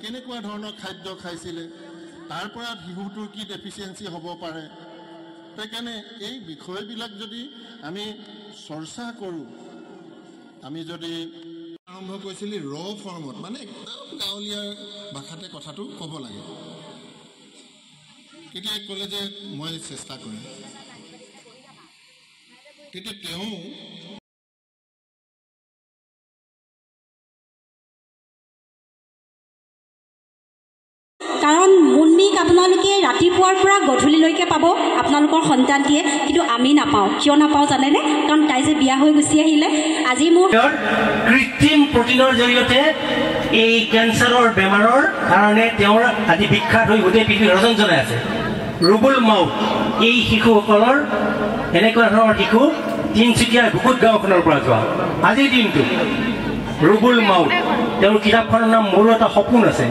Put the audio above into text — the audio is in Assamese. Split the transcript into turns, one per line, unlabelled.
কেনেকুৱা ধৰণৰ খাদ্য খাইছিলে তাৰ পৰা শিশুটোৰ কি ডেফিচিয়েঞ্চি হ'ব পাৰে সেইকাৰণে এই বিষয়বিলাক যদি আমি চৰ্চা কৰোঁ আমি যদি আৰম্ভ কৰিছিলোঁ ৰ ফৰ্মত মানে একদম গাঁৱলীয়া ভাষাতে কথাটো ক'ব লাগে তেতিয়া ক'লে যে মই চেষ্টা কৰিম তেতিয়া তেওঁ
কাৰণ মুন্নিক আপোনালোকে ৰাতিপুৱাৰ পৰা গধূলিলৈকে পাব আপোনালোকৰ সন্তানটিয়ে কিন্তু আমি নাপাওঁ কিয় নাপাওঁ জানেনে কাৰণ তাই যে বিয়া হৈ গুচি আহিলে আজি মোৰ
কৃত্ৰিম প্ৰটিনৰ জৰিয়তে এই কেঞ্চাৰৰ বেমাৰৰ কাৰণে তেওঁৰ আজি বিখ্যাত হৈ গোটেই পৃথিৱীত ৰজন জনাই আছে ৰুবুল মাউত এই শিশুসকলৰ এনেকুৱা ধৰণৰ শিশু তিনিচুকীয়া গুকুত গাঁওখনৰ পৰা যোৱা আজিৰ দিনটো ৰুবুল মাউত তেওঁৰ কিতাপখনৰ নাম মোৰো এটা সপোন আছে